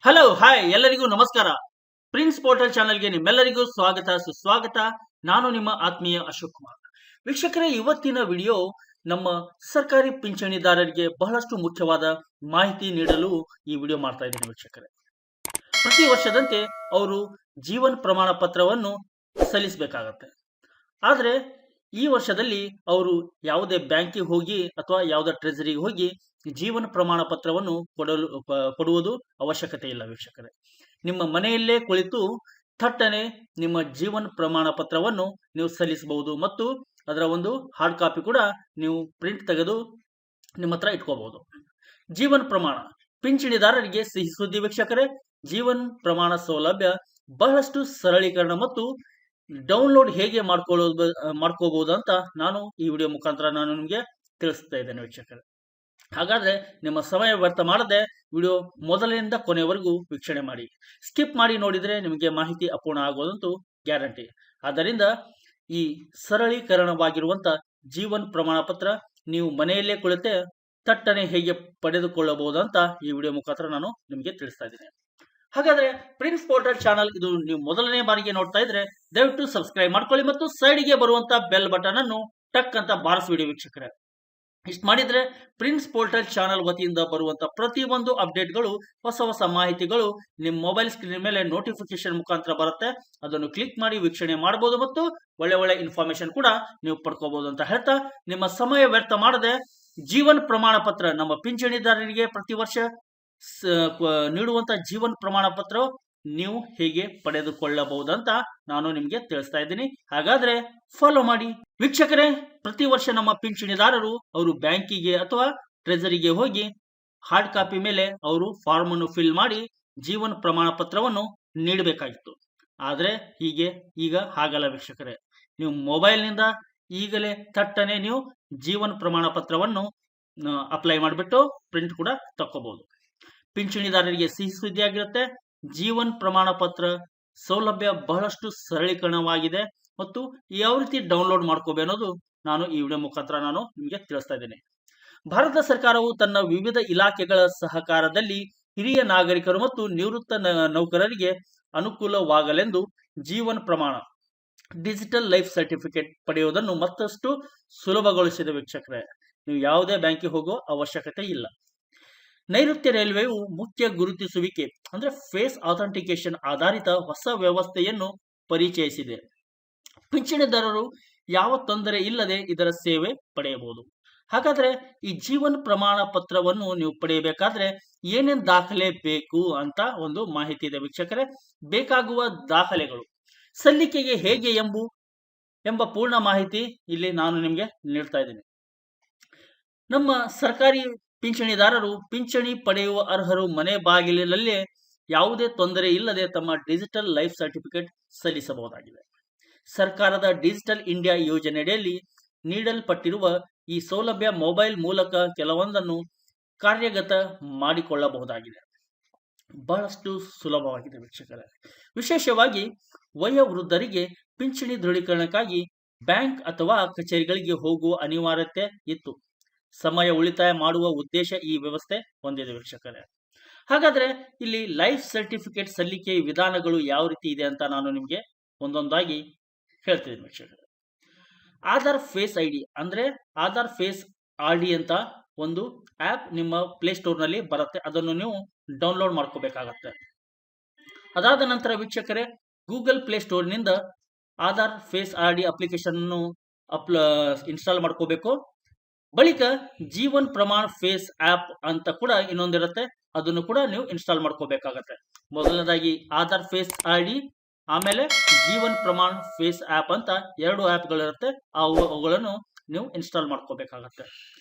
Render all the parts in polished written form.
Hello hi ಎಲ್ಲರಿಗೂ ನಮಸ್ಕಾರ. Prince portal ಚಾನೆಲ್ಗೆ ನಿಮ್ಮೆಲ್ಲರಿಗೂ ಸ್ವಾಗತ ಸುಸ್ವಾಗತ. ನಾನು ನಿಮ್ಮ ಆತ್ಮೀಯ ಅಶೋಕ್ ಕುಮಾರ್. ವೀಕ್ಷಕರೇ, ಇವತ್ತಿನ ವಿಡಿಯೋ ನಮ್ಮ ಸರ್ಕಾರಿ ಪಿಂಚಣಿದಾರರಿಗೆ ಬಹಳಷ್ಟು ಮುಖ್ಯವಾದ ಮಾಹಿತಿ ನೀಡಲು ಈ ವಿಡಿಯೋ ಮಾಡ್ತಾ ಇದ್ದೀನಿ ವೀಕ್ಷಕರೇ. ಪ್ರತಿ ವರ್ಷದಂತೆ ಅವರು ಜೀವನ್ ಪ್ರಮಾಣ ಪತ್ರವನ್ನು ಸಲ್ಲಿಸಬೇಕಾಗತ್ತೆ. ಆದರೆ ಈ ವರ್ಷದಲ್ಲಿ ಅವರು ಯಾವುದೇ ಬ್ಯಾಂಕಿಗೆ ಹೋಗಿ ಅಥವಾ ಯಾವುದೇ ಟ್ರೆಜರಿಗೆ ಹೋಗಿ ಜೀವನ ಪ್ರಮಾಣ ಪತ್ರವನ್ನು ಕೊಡುವುದು ಅವಶ್ಯಕತೆ ಇಲ್ಲ ವೀಕ್ಷಕರೇ. ನಿಮ್ಮ ಮನೆಯಲ್ಲೇ ಕುಳಿತು ಥಟ್ಟನೆ ನಿಮ್ಮ ಜೀವನ ಪ್ರಮಾಣ ಪತ್ರವನ್ನು ನೀವು ಸಲ್ಲಿಸಬಹುದು ಮತ್ತು ಅದರ ಒಂದು ಹಾರ್ಡ್ ಕಾಪಿ ಕೂಡ ನೀವು ಪ್ರಿಂಟ್ ತೆಗೆದು ನಿಮ್ಮ ಹತ್ರ ಇಟ್ಕೋಬಹುದು. ಜೀವನ ಪ್ರಮಾಣ ಪಿಂಚಣಿದಾರರಿಗೆ ಸಿಹಿ ಸುದ್ದಿ ವೀಕ್ಷಕರೇ. ಜೀವನ್ ಪ್ರಮಾಣ ಸೌಲಭ್ಯ ಬಹಳಷ್ಟು ಸರಳೀಕರಣ ಮತ್ತು ಡೌನ್ಲೋಡ್ ಹೇಗೆ ಮಾಡ್ಕೋಬಹುದು ಅಂತ ನಾನು ಈ ವಿಡಿಯೋ ಮುಖಾಂತರ ನಾನು ನಿಮಗೆ ತಿಳಿಸ್ತಾ ಇದ್ದೇನೆ ವೀಕ್ಷಕರೇ. ಹಾಗಾದ್ರೆ ನಿಮ್ಮ ಸಮಯ ವ್ಯರ್ಥ ಮಾಡದೆ ವಿಡಿಯೋ ಮೊದಲಿನಿಂದ ಕೊನೆಯವರೆಗೂ ವೀಕ್ಷಣೆ ಮಾಡಿ. ಸ್ಕಿಪ್ ಮಾಡಿ ನೋಡಿದ್ರೆ ನಿಮಗೆ ಮಾಹಿತಿ ಅಪೂರ್ಣ ಆಗೋದಂತೂ ಗ್ಯಾರಂಟಿ. ಆದ್ದರಿಂದ ಈ ಸರಳೀಕರಣವಾಗಿರುವಂತ ಜೀವನ್ ಪ್ರಮಾಣ ಪತ್ರ ನೀವು ಮನೆಯಲ್ಲೇ ಕುಳಿತೆ ಥಟ್ಟನೆ ಹೇಗೆ ಪಡೆದುಕೊಳ್ಳಬಹುದಂತ ಈ ವಿಡಿಯೋ ಮುಖಾಂತರ ನಾನು ನಿಮಗೆ ತಿಳಿಸ್ತಾ ಇದ್ದೀನಿ. ಹಾಗಾದ್ರೆ ಪ್ರಿನ್ಸ್ ಪೋರ್ಟಲ್ ಚಾನಲ್ ಇದು ನೀವು ಮೊದಲನೇ ಬಾರಿಗೆ ನೋಡ್ತಾ ಇದ್ರೆ ದಯವಿಟ್ಟು ಸಬ್ಸ್ಕ್ರೈಬ್ ಮಾಡ್ಕೊಳ್ಳಿ ಮತ್ತು ಸೈಡ್ಗೆ ಬರುವಂತ ಬೆಲ್ ಬಟನ್ ಅನ್ನು ಟಕ್ ಅಂತ ಬಾರಿಸ್ಬಿಡಿ ವೀಕ್ಷಕರೇ. ಇಷ್ಟು ಮಾಡಿದ್ರೆ ಪ್ರಿನ್ಸ್ ಪೋರ್ಟಲ್ ಚಾನಲ್ ವತಿಯಿಂದ ಬರುವಂತ ಪ್ರತಿಯೊಂದು ಅಪ್ಡೇಟ್ಗಳು, ಹೊಸ ಮಾಹಿತಿಗಳು ನಿಮ್ಮ ಮೊಬೈಲ್ ಸ್ಕ್ರೀನ್ ಮೇಲೆ ನೋಟಿಫಿಕೇಶನ್ ಮುಖಾಂತರ ಬರುತ್ತೆ. ಅದನ್ನು ಕ್ಲಿಕ್ ಮಾಡಿ ವೀಕ್ಷಣೆ ಮಾಡಬಹುದು ಮತ್ತು ಒಳ್ಳೆ ಇನ್ಫಾರ್ಮೇಶನ್ ಕೂಡ ನೀವು ಪಡ್ಕೋಬಹುದು ಅಂತ ಹೇಳ್ತಾ, ನಿಮ್ಮ ಸಮಯ ವ್ಯರ್ಥ ಮಾಡದೆ ಜೀವನ್ ಪ್ರಮಾಣ ಪತ್ರ ನಮ್ಮ ಪಿಂಚಣಿದಾರರಿಗೆ ಪ್ರತಿ ವರ್ಷ ನೀಡುವಂತ ಜೀವನ್ ಪ್ರಮಾಣ ಪತ್ರ ನೀವು ಹೇಗೆ ಪಡೆದುಕೊಳ್ಳಬಹುದಂತ ನಾನು ನಿಮ್ಗೆ ತಿಳಿಸ್ತಾ ಇದ್ದೀನಿ. ಹಾಗಾದ್ರೆ ಫಾಲೋ ಮಾಡಿ ವೀಕ್ಷಕರೇ. ಪ್ರತಿ ವರ್ಷ ನಮ್ಮ ಪಿಂಚಣಿದಾರರು ಅವರು ಬ್ಯಾಂಕಿಗೆ ಅಥವಾ ಟ್ರೆಜರಿಗೆ ಹೋಗಿ ಹಾರ್ಡ್ ಕಾಪಿ ಮೇಲೆ ಅವರು ಫಾರ್ಮ್ ಅನ್ನು ಫಿಲ್ ಮಾಡಿ ಜೀವನ ಪ್ರಮಾಣ ಪತ್ರವನ್ನು ನೀಡಬೇಕಾಗಿತ್ತು. ಆದ್ರೆ ಈಗ ಹಾಗಲ್ಲ ವೀಕ್ಷಕರೇ. ನೀವು ಮೊಬೈಲ್ ನಿಂದ ಈಗಲೇ ಥಟ್ಟನೆ ನೀವು ಜೀವನ ಪ್ರಮಾಣ ಪತ್ರವನ್ನು ಅಪ್ಲೈ ಮಾಡಿಬಿಟ್ಟು ಪ್ರಿಂಟ್ ಕೂಡ ತಕ್ಕೋಬಹುದು. ಪಿಂಚಣಿದಾರರಿಗೆ ಸಿಹಿ ಸುದ್ದಿ ಆಗಿರುತ್ತೆ. ಜೀವನ್ ಪ್ರಮಾಣ ಪತ್ರ ಸೌಲಭ್ಯ ಬಹಳಷ್ಟು ಸರಳೀಕರಣವಾಗಿದೆ ಮತ್ತು ಯಾವ ರೀತಿ ಡೌನ್ಲೋಡ್ ಮಾಡ್ಕೋಬೇಕು ಅನ್ನೋದು ನಾನು ಈ ವಿಡಿಯೋ ಮುಖಾಂತರ ನಾನು ನಿಮಗೆ ತಿಳಿಸ್ತಾ ಇದ್ದೇನೆ. ಭಾರತ ಸರ್ಕಾರವು ತನ್ನ ವಿವಿಧ ಇಲಾಖೆಗಳ ಸಹಕಾರದಲ್ಲಿ ಹಿರಿಯ ನಾಗರಿಕರು ಮತ್ತು ನಿವೃತ್ತ ನೌಕರರಿಗೆ ಅನುಕೂಲವಾಗಲೆಂದು ಜೀವನ್ ಪ್ರಮಾಣ ಡಿಜಿಟಲ್ ಲೈಫ್ ಸರ್ಟಿಫಿಕೇಟ್ ಪಡೆಯುವುದನ್ನು ಮತ್ತಷ್ಟು ಸುಲಭಗೊಳಿಸಿದೆ ವೀಕ್ಷಕರೇ. ನೀವು ಯಾವುದೇ ಬ್ಯಾಂಕಿಗೆ ಹೋಗೋ ಅವಶ್ಯಕತೆ ಇಲ್ಲ. ನೈಋತ್ಯ ರೈಲ್ವೆಯು ಮುಖ್ಯ ಗುರುತಿಸುವಿಕೆ ಅಂದ್ರೆ ಫೇಸ್ ಅಥೆಂಟಿಕೇಶನ್ ಆಧಾರಿತ ಹೊಸ ವ್ಯವಸ್ಥೆಯನ್ನು ಪರಿಚಯಿಸಿದೆ. ಪಿಂಚಣಿದಾರರು ಯಾವ ತೊಂದರೆ ಇಲ್ಲದೆ ಇದರ ಸೇವೆ ಪಡೆಯಬಹುದು. ಹಾಗಾದ್ರೆ ಈ ಜೀವನ್ ಪ್ರಮಾಣ ಪತ್ರವನ್ನು ನೀವು ಪಡೆಯಬೇಕಾದ್ರೆ ಏನೇನ್ ದಾಖಲೆ ಬೇಕು ಅಂತ ಒಂದು ಮಾಹಿತಿ ಇದೆ ವೀಕ್ಷಕರೇ. ಬೇಕಾಗುವ ದಾಖಲೆಗಳು, ಸಲ್ಲಿಕೆಗೆ ಹೇಗೆ ಎಂಬ ಪೂರ್ಣ ಮಾಹಿತಿ ಇಲ್ಲಿ ನಾನು ನಿಮಗೆ ನೀಡ್ತಾ ಇದ್ದೀನಿ. ನಮ್ಮ ಸರ್ಕಾರಿ ಪಿಂಚಣಿದಾರರು ಪಿಂಚಣಿ ಪಡೆಯುವ ಅರ್ಹರು ಮನೆ ಬಾಗಿಲಿನಲ್ಲೇ ಯಾವುದೇ ತೊಂದರೆ ಇಲ್ಲದೆ ತಮ್ಮ ಡಿಜಿಟಲ್ ಲೈಫ್ ಸರ್ಟಿಫಿಕೇಟ್ ಸಲ್ಲಿಸಬಹುದಾಗಿದೆ. ಸರ್ಕಾರದ ಡಿಜಿಟಲ್ ಇಂಡಿಯಾ ಯೋಜನೆಯಡಿಯಲ್ಲಿ ನೀಡಲ್ಪಟ್ಟಿರುವ ಈ ಸೌಲಭ್ಯ ಮೊಬೈಲ್ ಮೂಲಕ ಕೆಲವೊಂದನ್ನು ಕಾರ್ಯಗತ ಮಾಡಿಕೊಳ್ಳಬಹುದಾಗಿದೆ. ಬಹಳಷ್ಟು ಸುಲಭವಾಗಿದೆ ವೀಕ್ಷಕರೇ. ವಿಶೇಷವಾಗಿ ವಯೋವೃದ್ಧರಿಗೆ ಪಿಂಚಣಿ ದೃಢೀಕರಣಕ್ಕಾಗಿ ಬ್ಯಾಂಕ್ ಅಥವಾ ಕಚೇರಿಗಳಿಗೆ ಹೋಗುವ ಅನಿವಾರ್ಯತೆ ಇತ್ತು. ಸಮಯ ಉಳಿತಾಯ ಮಾಡುವ ಉದ್ದೇಶ ಈ ವ್ಯವಸ್ಥೆ ಹೊಂದಿದೆ ವೀಕ್ಷಕರೇ. ಹಾಗಾದ್ರೆ ಇಲ್ಲಿ ಲೈಫ್ ಸರ್ಟಿಫಿಕೇಟ್ ಸಲ್ಲಿಕೆ ವಿಧಾನಗಳು ಯಾವ ರೀತಿ ಇದೆ ಅಂತ ನಾನು ನಿಮಗೆ ಒಂದೊಂದಾಗಿ ಹೇಳ್ತಿದ್ದೀನಿ ವೀಕ್ಷಕರೇ. ಆಧಾರ್ ಫೇಸ್ ಐಡಿ ಅಂದ್ರೆ ಆಧಾರ್ ಫೇಸ್ RD ಅಂತ ಒಂದು ಆಪ್ ನಿಮ್ಮ ಪ್ಲೇ ಸ್ಟೋರ್ ನಲ್ಲಿ ಬರುತ್ತೆ. ಅದನ್ನು ನೀವು ಡೌನ್ಲೋಡ್ ಮಾಡ್ಕೋಬೇಕಾಗತ್ತೆ. ಅದಾದ ನಂತರ ವೀಕ್ಷಕರೇ, ಗೂಗಲ್ ಪ್ಲೇ ಸ್ಟೋರ್ ನಿಂದ Aadhaar face RD application install ಮಾಡ್ಕೋಬೇಕು. ಬಳಿಕ ಜೀವನ್ ಪ್ರಮಾಣ ಫೇಸ್ ಆಪ್ ಅಂತ ಕೂಡ ಇನ್ನೊಂದಿರುತ್ತೆ, ಅದನ್ನು ಕೂಡ ನೀವು ಇನ್ಸ್ಟಾಲ್ ಮಾಡ್ಕೋಬೇಕಾಗತ್ತೆ. ಮೊದಲನೇದಾಗಿ ಆಧಾರ್ ಫೇಸ್ RD, ಆಮೇಲೆ ಜೀವನ್ ಪ್ರಮಾಣ ಫೇಸ್ ಆಪ್ ಅಂತ 2 ಆಪ್ಗಳಿರುತ್ತೆ. ಅವುಗಳನ್ನು ನೀವು ಇನ್ಸ್ಟಾಲ್ ಮಾಡ್ಕೋಬೇಕಾಗತ್ತೆ.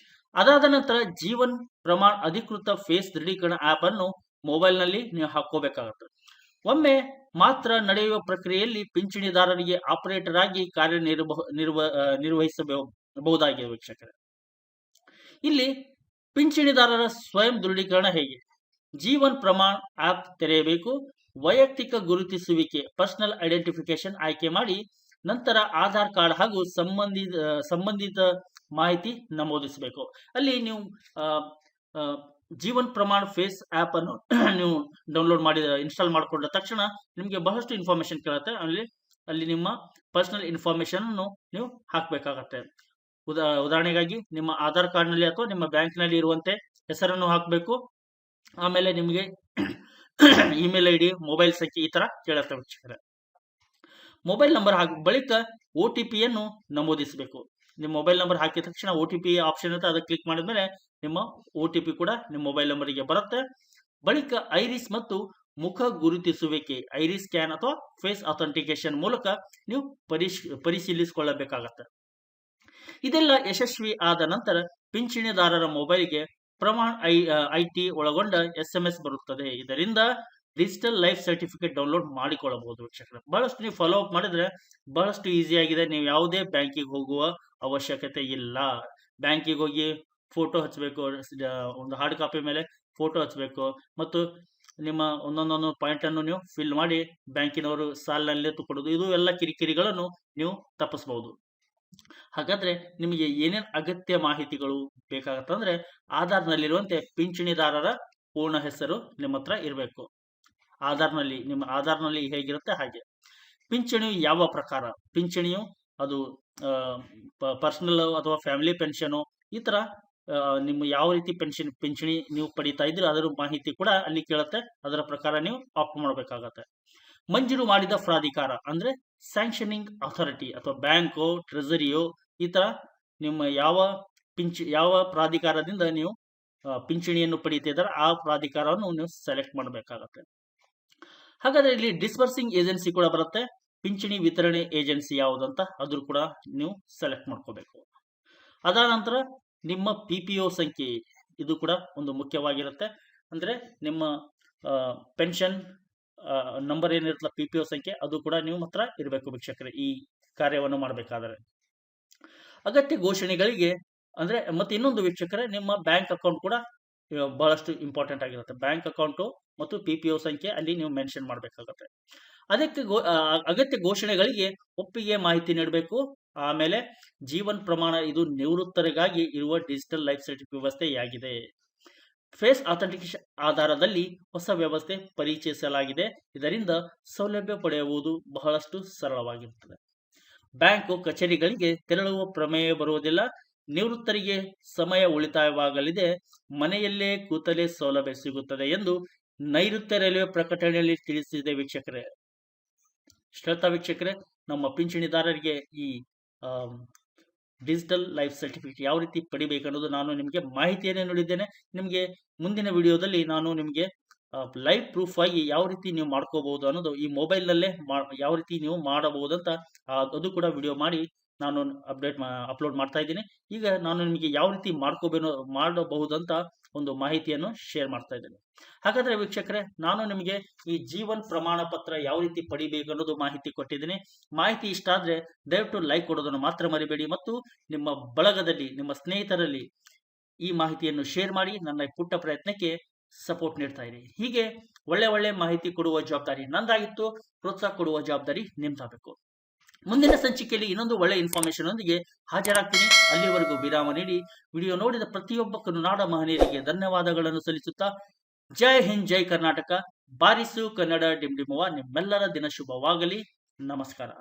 ಅದಾದ ನಂತರ ಜೀವನ್ ಪ್ರಮಾಣ ಅಧಿಕೃತ ಫೇಸ್ ದೃಢೀಕರಣ ಆಪ್ ಅನ್ನು ಮೊಬೈಲ್ ನಲ್ಲಿ ನೀವು ಹಾಕೋಬೇಕಾಗತ್ತೆ. ಒಮ್ಮೆ ಮಾತ್ರ ನಡೆಯುವ ಪ್ರಕ್ರಿಯೆಯಲ್ಲಿ ಪಿಂಚಣಿದಾರರಿಗೆ ಆಪರೇಟರ್ ಆಗಿ ನಿರ್ವಹಿಸಬಹುದಾಗಿದೆ ವೀಕ್ಷಕರೇ. ಇಲ್ಲಿ ಪಿಂಚಣಿದಾರರ ಸ್ವಯಂ ದೃಢೀಕರಣ ಹೇಗೆ? ಜೀವನ್ ಪ್ರಮಾಣ ಆಪ್ ತೆರೆಯಬೇಕು. ವೈಯಕ್ತಿಕ ಗುರುತಿಸುವಿಕೆ ಪರ್ಸನಲ್ ಐಡೆಂಟಿಫಿಕೇಶನ್ ಆಯ್ಕೆ ಮಾಡಿ ನಂತರ ಆಧಾರ್ ಕಾರ್ಡ್ ಹಾಗೂ ಸಂಬಂಧಿತ ಮಾಹಿತಿ ನಮೂದಿಸಬೇಕು. ಅಲ್ಲಿ ನೀವು ಜೀವನ್ ಪ್ರಮಾಣ್ ಫೇಸ್ ಆಪ್ ಅನ್ನು ನೀವು ಡೌನ್ಲೋಡ್ ಮಾಡಿ ಇನ್ಸ್ಟಾಲ್ ಮಾಡಿಕೊಂಡ ತಕ್ಷಣ ನಿಮಗೆ ಬಹಳಷ್ಟು ಇನ್ಫಾರ್ಮೇಶನ್ ಕೇಳುತ್ತೆ. ಅಲ್ಲಿ ನಿಮ್ಮ ಪರ್ಸನಲ್ ಇನ್ಫಾರ್ಮೇಶನ್ ಅನ್ನು ನೀವು ಹಾಕಬೇಕಾಗತ್ತೆ. ಉದಾಹರಣೆಗಾಗಿ ನಿಮ್ಮ ಆಧಾರ್ ಕಾರ್ಡ್ ನಲ್ಲಿ ಅಥವಾ ನಿಮ್ಮ ಬ್ಯಾಂಕ್ ನಲ್ಲಿ ಇರುವಂತೆ ಹೆಸರನ್ನು ಹಾಕಬೇಕು. ಆಮೇಲೆ ನಿಮಗೆ ಇಮೇಲ್ ಐ ಡಿ, ಮೊಬೈಲ್ ಸಂಖ್ಯೆ ಈ ತರ ಕೇಳುತ್ತೆ ವೀಕ್ಷಕರೇ. ಮೊಬೈಲ್ ನಂಬರ್ ಬಳಿಕ OTP ಯನ್ನು ನಮೂದಿಸಬೇಕು. ನಿಮ್ಮ ಮೊಬೈಲ್ ನಂಬರ್ ಹಾಕಿದ ತಕ್ಷಣ OTP ಆಪ್ಷನ್ ಇರುತ್ತೆ, ಅದಕ್ಕೆ ಕ್ಲಿಕ್ ಮಾಡಿದ್ಮೇಲೆ ನಿಮ್ಮ OTP ಕೂಡ ನಿಮ್ಮ ಮೊಬೈಲ್ ನಂಬರಿಗೆ ಬರುತ್ತೆ. ಬಳಿಕ ಐರಿಸ್ ಮತ್ತು ಮುಖ ಗುರುತಿಸುವಿಕೆ, ಐರಿಸ್ ಸ್ಕ್ಯಾನ್ ಅಥವಾ ಫೇಸ್ ಅಥೆಂಟಿಕೇಶನ್ ಮೂಲಕ ನೀವು ಪರಿಶೀಲಿಸಿಕೊಳ್ಳಬೇಕಾಗತ್ತೆ. ಇದೆಲ್ಲ ಯಶಸ್ವಿ ಆದ ನಂತರ ಪಿಂಚಣಿದಾರರ ಮೊಬೈಲ್ಗೆ ಪ್ರಮಾಣ್ IT ಒಳಗೊಂಡ SMS ಬರುತ್ತದೆ. ಇದರಿಂದ ಡಿಜಿಟಲ್ ಲೈಫ್ ಸರ್ಟಿಫಿಕೇಟ್ ಡೌನ್ಲೋಡ್ ಮಾಡಿಕೊಳ್ಳಬಹುದು ವೀಕ್ಷಕರೇ. ಬಹಳಷ್ಟು ನೀವು ಫಾಲೋ ಅಪ್ ಮಾಡಿದ್ರೆ ಬಹಳಷ್ಟು ಈಸಿ ಆಗಿದೆ. ನೀವು ಯಾವುದೇ ಬ್ಯಾಂಕಿಗೆ ಹೋಗುವ ಅವಶ್ಯಕತೆ ಇಲ್ಲ. ಬ್ಯಾಂಕಿಗೆ ಹೋಗಿ ಫೋಟೋ ಹಚ್ಚಬೇಕು, ಒಂದು ಹಾರ್ಡ್ ಕಾಪಿ ಮೇಲೆ ಫೋಟೋ ಹಚ್ಚಬೇಕು, ಮತ್ತು ನಿಮ್ಮ ಒಂದೊಂದೊಂದು ಪಾಯಿಂಟ್ ಅನ್ನು ನೀವು ಫಿಲ್ ಮಾಡಿ ಬ್ಯಾಂಕಿನವರು ಸಾಲಿನಲ್ಲಿ ಕೊಡೋದು, ಇದು ಎಲ್ಲ ಕಿರಿಕಿರಿಗಳನ್ನು ನೀವು ತಪ್ಪಿಸಬಹುದು. ಹಾಗಾದ್ರೆ ನಿಮಗೆ ಏನೇನು ಅಗತ್ಯ ಮಾಹಿತಿಗಳು ಬೇಕಾಗತ್ತಂದ್ರೆ ಆಧಾರ್ನಲ್ಲಿರುವಂತೆ ಪಿಂಚಣಿದಾರರ ಪೂರ್ಣ ಹೆಸರು ನಿಮ್ಮ ಹತ್ರ ಇರಬೇಕು. ನಿಮ್ಮ ಆಧಾರ್ನಲ್ಲಿ ಹೇಗಿರುತ್ತೆ ಹಾಗೆ. ಪಿಂಚಣಿಯು ಯಾವ ಪ್ರಕಾರ, ಪಿಂಚಣಿಯು ಅದು ಪರ್ಸನಲ್ ಅಥವಾ ಫ್ಯಾಮಿಲಿ ಪೆನ್ಷನು, ಈ ತರ ನಿಮ್ಮ ಯಾವ ರೀತಿ ಪಿಂಚಣಿ ನೀವು ಪಡಿತಾ ಇದ್ರೆ ಅದರ ಮಾಹಿತಿ ಕೂಡ ಅಲ್ಲಿ ಕೇಳುತ್ತೆ. ಅದರ ಪ್ರಕಾರ ನೀವು ಆಪ್ಟ್ ಮಾಡಬೇಕಾಗತ್ತೆ. ಮಂಜೂರು ಮಾಡಿದ ಪ್ರಾಧಿಕಾರ ಅಂದ್ರೆ ಸ್ಯಾಂಕ್ಷನಿಂಗ್ ಅಥಾರಿಟಿ ಅಥವಾ ಬ್ಯಾಂಕೋ ಟ್ರೆಜರಿಯೋ, ಈ ತರ ನಿಮ್ಮ ಯಾವ ಪ್ರಾಧಿಕಾರದಿಂದ ನೀವು ಪಿಂಚಣಿಯನ್ನು ಪಡಿತಿದ್ದಾರೆ ಆ ಪ್ರಾಧಿಕಾರವನ್ನು ನೀವು ಸೆಲೆಕ್ಟ್ ಮಾಡಬೇಕಾಗತ್ತೆ. ಹಾಗಾದ್ರೆ ಇಲ್ಲಿ ಡಿಸ್ಬರ್ಸಿಂಗ್ ಏಜೆನ್ಸಿ ಕೂಡ ಬರುತ್ತೆ. ಪಿಂಚಣಿ ವಿತರಣೆ ಏಜೆನ್ಸಿ ಯಾವುದಂತ ಅದ್ರ ಕೂಡ ನೀವು ಸೆಲೆಕ್ಟ್ ಮಾಡ್ಕೋಬೇಕು. ಅದಾದ ನಂತರ ನಿಮ್ಮ PPO ಸಂಖ್ಯೆ, ಇದು ಕೂಡ ಒಂದು ಮುಖ್ಯವಾಗಿರುತ್ತೆ. ಅಂದ್ರೆ ನಿಮ್ಮ ಪೆನ್ಷನ್ ನಂಬರ್ ಏನಿರುತ್ತಲ್ಲ PPO ಸಂಖ್ಯೆ, ಅದು ಕೂಡ ನೀವು ಮಾತ್ರ ಇರಬೇಕು ವೀಕ್ಷಕರೇ ಈ ಕಾರ್ಯವನ್ನು ಮಾಡಬೇಕಾದರೆ. ಅಗತ್ಯ ಘೋಷಣೆಗಳಿಗೆ ಅಂದ್ರೆ ಮತ್ತೆ ಇನ್ನೊಂದು ವೀಕ್ಷಕರೇ, ನಿಮ್ಮ ಬ್ಯಾಂಕ್ ಅಕೌಂಟ್ ಕೂಡ ಬಹಳಷ್ಟು ಇಂಪಾರ್ಟೆಂಟ್ ಆಗಿರುತ್ತೆ. ಬ್ಯಾಂಕ್ ಅಕೌಂಟು ಮತ್ತು PPO ಸಂಖ್ಯೆ ಅಲ್ಲಿ ನೀವು ಮೆನ್ಷನ್ ಮಾಡಬೇಕಾಗುತ್ತೆ. ಅದಕ್ಕೆ ಅಗತ್ಯ ಘೋಷಣೆಗಳಿಗೆ ಒಪ್ಪಿಗೆ ಮಾಹಿತಿ ನೀಡಬೇಕು. ಆಮೇಲೆ ಜೀವನ್ ಪ್ರಮಾಣ, ಇದು ನಿವೃತ್ತರಿಗಾಗಿ ಇರುವ ಡಿಜಿಟಲ್ ಲೈಫ್ ಸರ್ಟಿಫಿಕೇಟ್ ವ್ಯವಸ್ಥೆಯಾಗಿದೆ. ಫೇಸ್ ಅಥೆಂಟಿಕೇಶನ್ ಆಧಾರದಲ್ಲಿ ಹೊಸ ವ್ಯವಸ್ಥೆ ಪರಿಚಯಿಸಲಾಗಿದೆ. ಇದರಿಂದ ಸೌಲಭ್ಯ ಪಡೆಯುವುದು ಬಹಳಷ್ಟು ಸರಳವಾಗಿರುತ್ತದೆ. ಬ್ಯಾಂಕು ಕಚೇರಿಗಳಿಗೆ ತೆರಳುವ ಪ್ರಮೇಯ ಬರುವುದಿಲ್ಲ. ನಿವೃತ್ತರಿಗೆ ಸಮಯ ಉಳಿತಾಯವಾಗಲಿದೆ. ಮನೆಯಲ್ಲೇ ಕೂತಲೇ ಸೌಲಭ್ಯ ಸಿಗುತ್ತದೆ ಎಂದು ನೈಋತ್ಯ ರೈಲ್ವೆ ಪ್ರಕಟಣೆಯಲ್ಲಿ ತಿಳಿಸಿದೆ ವೀಕ್ಷಕರೇ. ಶ್ರೇಷ್ಠ ವೀಕ್ಷಕರೇ, ನಮ್ಮ ಪಿಂಚಣಿದಾರರಿಗೆ ಈ ಡಿಜಿಟಲ್ ಲೈಫ್ ಸರ್ಟಿಫಿಕೇಟ್ ಯಾವ ರೀತಿ ಪಡಿಬೇಕು ಅನ್ನೋದು ನಾನು ನಿಮಗೆ ಮಾಹಿತಿಯನ್ನೇ ನೀಡಿದ್ದೇನೆ. ನಿಮಗೆ ಮುಂದಿನ ವಿಡಿಯೋದಲ್ಲಿ ನಾನು ನಿಮಗೆ ಲೈವ್ ಪ್ರೂಫ್ ಆಗಿ ಯಾವ ರೀತಿ ನೀವು ಮಾಡ್ಕೋಬಹುದು ಅನ್ನೋದು, ಈ ಮೊಬೈಲ್ ನಲ್ಲೇ ಯಾವ ರೀತಿ ನೀವು ಮಾಡಬಹುದು ಅಂತ ಅದು ಕೂಡ ವಿಡಿಯೋ ಮಾಡಿ ನಾನು ಅಪ್ಲೋಡ್ ಮಾಡ್ತಾ ಇದ್ದೀನಿ. ಈಗ ನಾನು ನಿಮಗೆ ಯಾವ ರೀತಿ ಮಾಡಬಹುದಂತ ಒಂದು ಮಾಹಿತಿಯನ್ನು ಶೇರ್ ಮಾಡ್ತಾ ಇದ್ದೇನೆ. ಹಾಗಾದ್ರೆ ವೀಕ್ಷಕರೇ, ನಾನು ನಿಮಗೆ ಈ ಜೀವನ್ ಪ್ರಮಾಣ ಪತ್ರ ಯಾವ ರೀತಿ ಪಡಿಬೇಕು ಅನ್ನೋದು ಮಾಹಿತಿ ಕೊಟ್ಟಿದ್ದೀನಿ. ಮಾಹಿತಿ ಇಷ್ಟ ಆದ್ರೆ ದಯವಿಟ್ಟು ಲೈಕ್ ಕೊಡೋದನ್ನು ಮಾತ್ರ ಮರಿಬೇಡಿ, ಮತ್ತು ನಿಮ್ಮ ಬಳಗದಲ್ಲಿ, ನಿಮ್ಮ ಸ್ನೇಹಿತರಲ್ಲಿ ಈ ಮಾಹಿತಿಯನ್ನು ಶೇರ್ ಮಾಡಿ ನನ್ನ ಪುಟ್ಟ ಪ್ರಯತ್ನಕ್ಕೆ ಸಪೋರ್ಟ್ ನೀಡ್ತಾ ಇರಿ. ಹೀಗೆ ಒಳ್ಳೆ ಮಾಹಿತಿ ಕೊಡುವ ಜವಾಬ್ದಾರಿ ನಂದಾಗಿತ್ತು, ಪ್ರೋತ್ಸಾಹ ಕೊಡುವ ಜವಾಬ್ದಾರಿ ನಿಮ್ದಾಗಬೇಕು. ಮುಂದಿನ ಸಂಚಿಕೆಯಲ್ಲಿ ಇನ್ನೊಂದು ಒಳ್ಳೆ ಇನ್ಫಾರ್ಮೇಶನ್ ಒಂದಿಗೆ ಹಾಜರಾಗ್ತೀನಿ. ಅಲ್ಲಿವರೆಗೂ ವಿರಾಮ ನೀಡಿ ವಿಡಿಯೋ ನೋಡಿದ ಪ್ರತಿಯೊಬ್ಬ ಕನ್ನಡ ಮಹನೀಯರಿಗೆ ಧನ್ಯವಾದಗಳನ್ನು ಸಲ್ಲಿಸುತ್ತಾ, ಜೈ ಹಿಂದ್, ಜೈ ಕರ್ನಾಟಕ, ಬಾರಿಸು ಕನ್ನಡ ಡಿಂಡಿಮುವ. ನಿಮ್ಮೆಲ್ಲರ ದಿನ ಶುಭವಾಗಲಿ. ನಮಸ್ಕಾರ.